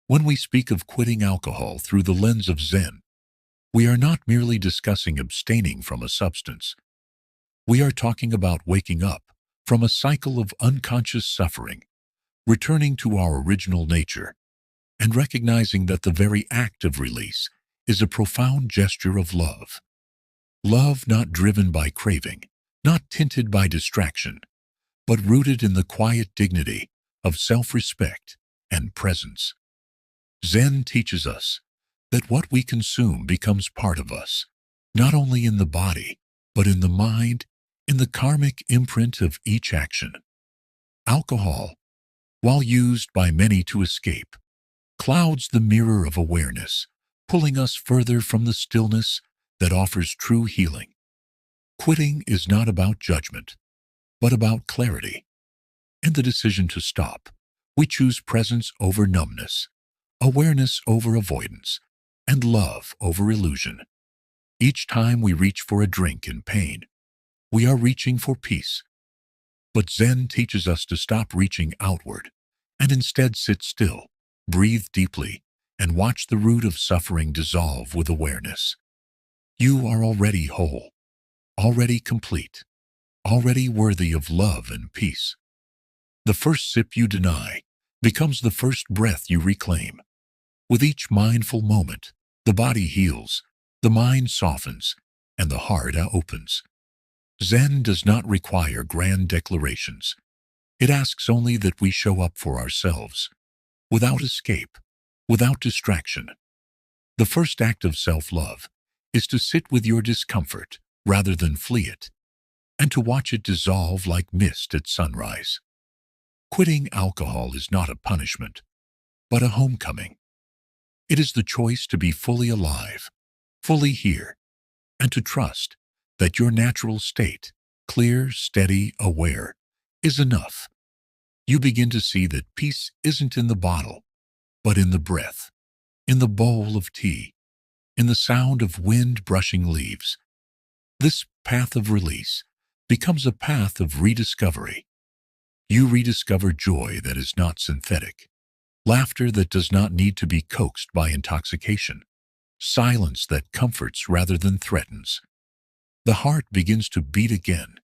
When we speak of quitting alcohol through the lens of Zen, we are not merely discussing abstaining from a substance. We are talking about waking up from a cycle of unconscious suffering, returning to our original nature, and recognizing that the very act of release is a profound gesture of love. Love not driven by craving, not tinted by distraction, but rooted in the quiet dignity of self-respect and presence. Zen teaches us that what we consume becomes part of us, not only in the body, but in the mind, in the karmic imprint of each action. Alcohol, while used by many to escape, clouds the mirror of awareness, pulling us further from the stillness that offers true healing. Quitting is not about judgment, but about clarity. In the decision to stop, we choose presence over numbness, awareness over avoidance, and love over illusion. Each time we reach for a drink in pain, we are reaching for peace. But Zen teaches us to stop reaching outward and instead sit still, breathe deeply, and watch the root of suffering dissolve with awareness. You are already whole, already complete, already worthy of love and peace. The first sip you deny becomes the first breath you reclaim. With each mindful moment, the body heals, the mind softens, and the heart opens. Zen does not require grand declarations. It asks only that we show up for ourselves, without escape, without distraction. The first act of self-love is to sit with your discomfort rather than flee it, and to watch it dissolve like mist at sunrise. Quitting alcohol is not a punishment, but a homecoming. It is the choice to be fully alive, fully here, and to trust that your natural state, clear, steady, aware, is enough. You begin to see that peace isn't in the bottle, but in the breath, in the bowl of tea, in the sound of wind brushing leaves. This path of release becomes a path of rediscovery. You rediscover joy that is not synthetic, laughter that does not need to be coaxed by intoxication, silence that comforts rather than threatens. The heart begins to beat again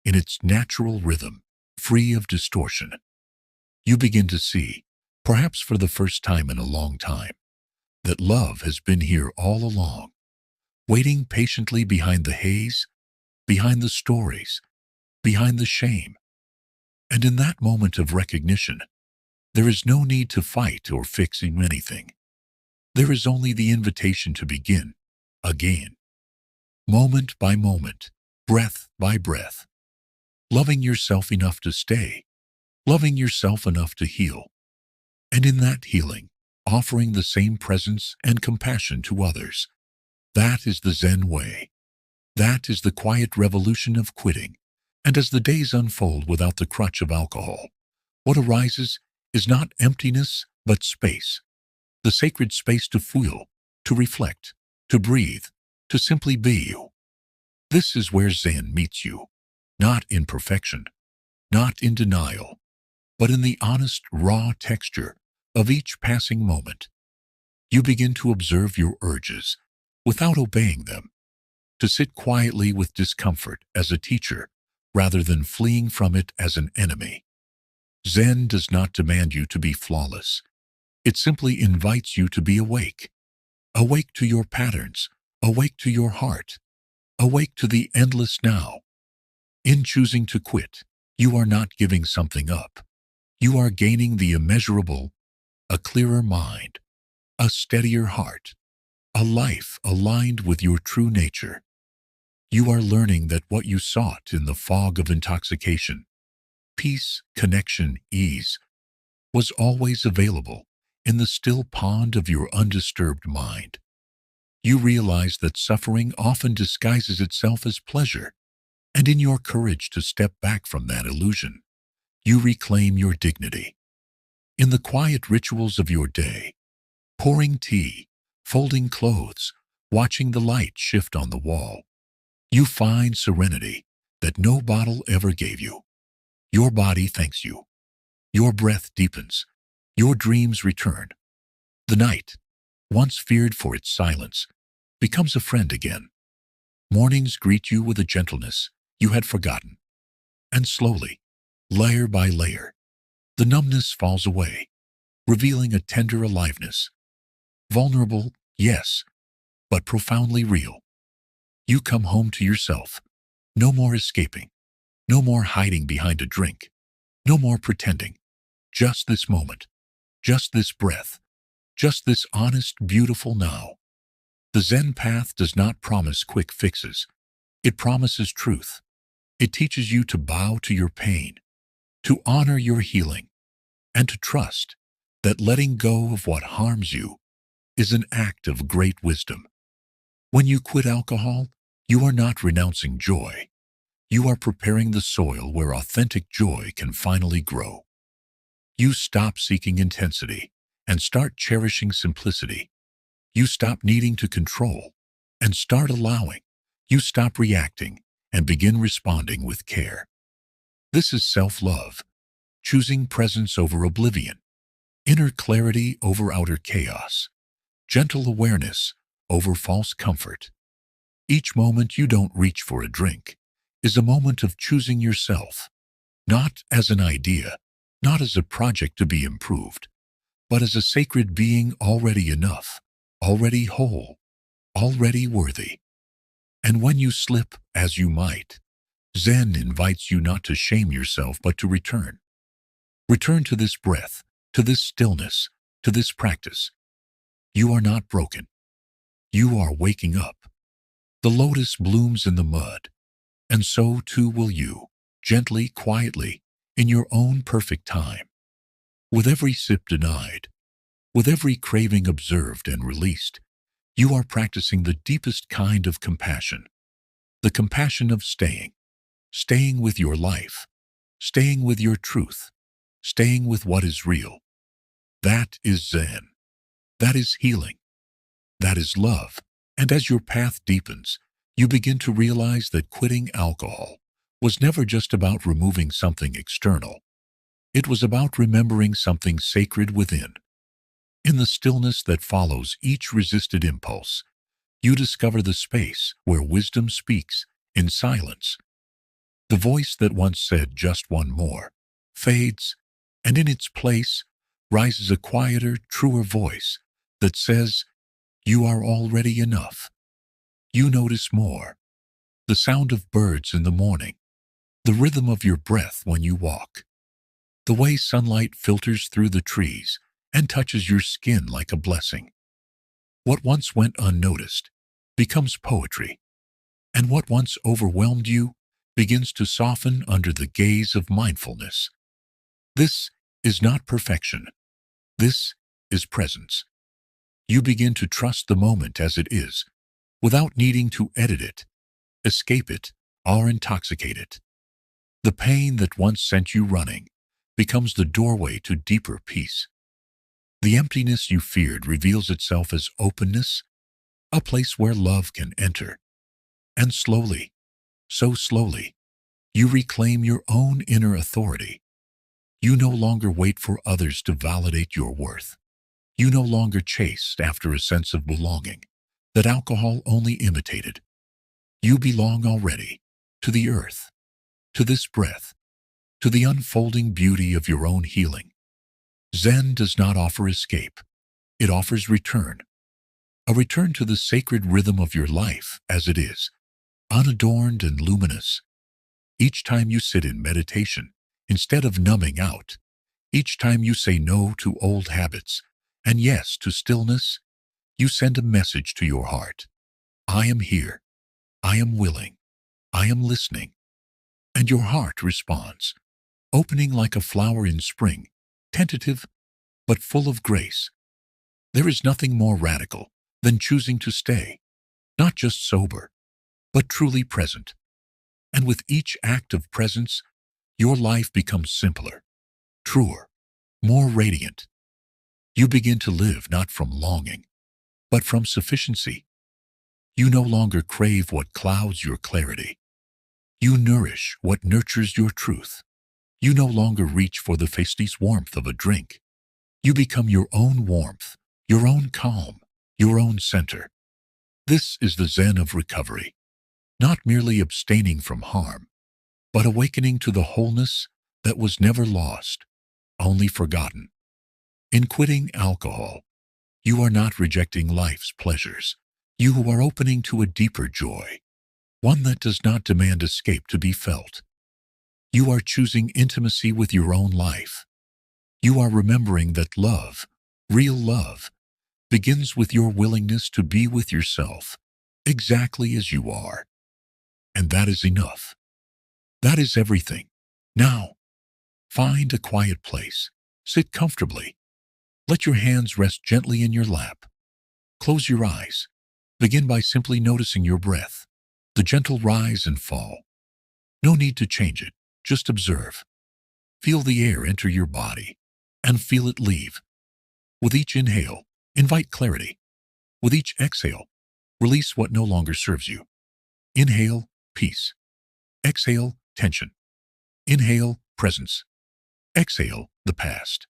in its natural rhythm, free of distortion. You begin to see, perhaps for the first time in a long time, that love has been here all along, waiting patiently behind the haze, behind the stories, behind the shame. And in that moment of recognition, there is no need to fight or fix anything. There is only the invitation to begin again, moment by moment, breath by breath, loving yourself enough to stay, loving yourself enough to heal, and in that healing, offering the same presence and compassion to others. That is the Zen way. That is the quiet revolution of quitting. And as the days unfold without the crutch of alcohol, what arises is not emptiness, but space. The sacred space to feel, to reflect, to breathe, to simply be you. This is where Zen meets you, not in perfection, not in denial, but in the honest, raw texture of each passing moment. You begin to observe your urges without obeying them, to sit quietly with discomfort as a teacher rather than fleeing from it as an enemy. Zen does not demand you to be flawless. It simply invites you to be awake. Awake to your patterns, awake to your heart, awake to the endless now. In choosing to quit, you are not giving something up. You are gaining the immeasurable, a clearer mind, a steadier heart, a life aligned with your true nature. You are learning that what you sought in the fog of intoxication, peace, connection, ease, was always available in the still pond of your undisturbed mind. You realize that suffering often disguises itself as pleasure, and in your courage to step back from that illusion, you reclaim your dignity. In the quiet rituals of your day, pouring tea, folding clothes, watching the light shift on the wall, you find serenity that no bottle ever gave you. Your body thanks you. Your breath deepens. Your dreams return. The night, once feared for its silence, becomes a friend again. Mornings greet you with a gentleness you had forgotten. And slowly, layer by layer, the numbness falls away, revealing a tender aliveness. Vulnerable, yes, but profoundly real. You come home to yourself. No more escaping. No more hiding behind a drink. No more pretending. Just this moment. Just this breath. Just this honest, beautiful now. The Zen path does not promise quick fixes. It promises truth. It teaches you to bow to your pain, to honor your healing, and to trust that letting go of what harms you is an act of great wisdom. When you quit alcohol, you are not renouncing joy. You are preparing the soil where authentic joy can finally grow. You stop seeking intensity and start cherishing simplicity. You stop needing to control and start allowing. You stop reacting and begin responding with care. This is self-love, choosing presence over oblivion, inner clarity over outer chaos, gentle awareness over false comfort. Each moment you don't reach for a drink is a moment of choosing yourself, not as an idea, not as a project to be improved, but as a sacred being already enough, already whole, already worthy. And when you slip, as you might, Zen invites you not to shame yourself but to return. Return to this breath, to this stillness, to this practice. You are not broken. You are waking up. The lotus blooms in the mud, and so too will you, gently, quietly, in your own perfect time. With every sip denied, with every craving observed and released, you are practicing the deepest kind of compassion, the compassion of staying with your life, staying with your truth, staying with what is real. That is Zen. That is healing. That is love. And as your path deepens, you begin to realize that quitting alcohol was never just about removing something external. It was about remembering something sacred within. In the stillness that follows each resisted impulse, you discover the space where wisdom speaks in silence. The voice that once said just one more fades, and in its place rises a quieter, truer voice that says, "You are already enough." You notice more. The sound of birds in the morning, the rhythm of your breath when you walk, the way sunlight filters through the trees and touches your skin like a blessing. What once went unnoticed becomes poetry, and what once overwhelmed you begins to soften under the gaze of mindfulness. This is not perfection. This is presence. You begin to trust the moment as it is, without needing to edit it, escape it, or intoxicate it. The pain that once sent you running becomes the doorway to deeper peace. The emptiness you feared reveals itself as openness, a place where love can enter. And slowly, so slowly, you reclaim your own inner authority. You no longer wait for others to validate your worth. You no longer chase after a sense of belonging that alcohol only imitated. You belong already to the earth, to this breath, to the unfolding beauty of your own healing. Zen does not offer escape. It offers return. A return to the sacred rhythm of your life as it is, unadorned and luminous. Each time you sit in meditation, instead of numbing out, each time you say no to old habits and yes to stillness, you send a message to your heart. I am here. I am willing. I am listening. And your heart responds, opening like a flower in spring, tentative but full of grace. There is nothing more radical than choosing to stay, not just sober, but truly present. And with each act of presence, your life becomes simpler, truer, more radiant. You begin to live not from longing, but from sufficiency. You no longer crave what clouds your clarity. You nourish what nurtures your truth. You no longer reach for the feisty warmth of a drink. You become your own warmth, your own calm, your own center. This is the Zen of recovery, not merely abstaining from harm, but awakening to the wholeness that was never lost, only forgotten. In quitting alcohol, you are not rejecting life's pleasures. You are opening to a deeper joy, one that does not demand escape to be felt. You are choosing intimacy with your own life. You are remembering that love, real love, begins with your willingness to be with yourself, exactly as you are. And that is enough. That is everything. Now, find a quiet place. Sit comfortably. Let your hands rest gently in your lap. Close your eyes. Begin by simply noticing your breath, the gentle rise and fall. No need to change it. Just observe. Feel the air enter your body and feel it leave. With each inhale, invite clarity. With each exhale, release what no longer serves you. Inhale, peace. Exhale, tension. Inhale, presence. Exhale, the past.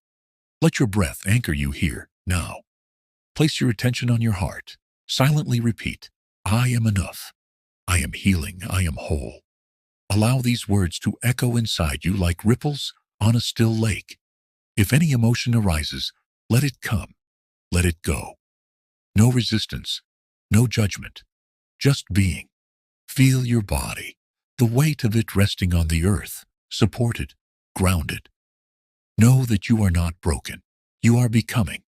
Let your breath anchor you here, now. Place your attention on your heart. Silently repeat, I am enough. I am healing. I am whole. Allow these words to echo inside you like ripples on a still lake. If any emotion arises, let it come. Let it go. No resistance, no judgment, just being. Feel your body, the weight of it resting on the earth, supported, grounded. Know that you are not broken. You are becoming.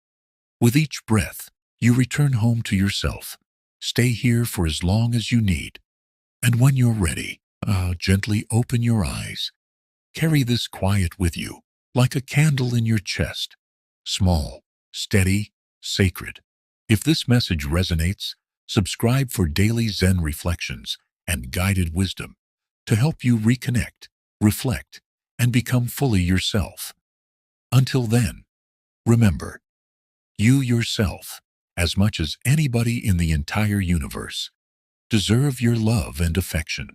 With each breath, you return home to yourself. Stay here for as long as you need. And when you're ready, gently open your eyes. Carry this quiet with you, like a candle in your chest. Small, steady, sacred. If this message resonates, subscribe for daily Zen reflections and guided wisdom to help you reconnect, reflect, and become fully yourself. Until then, remember, you yourself, as much as anybody in the entire universe, deserve your love and affection.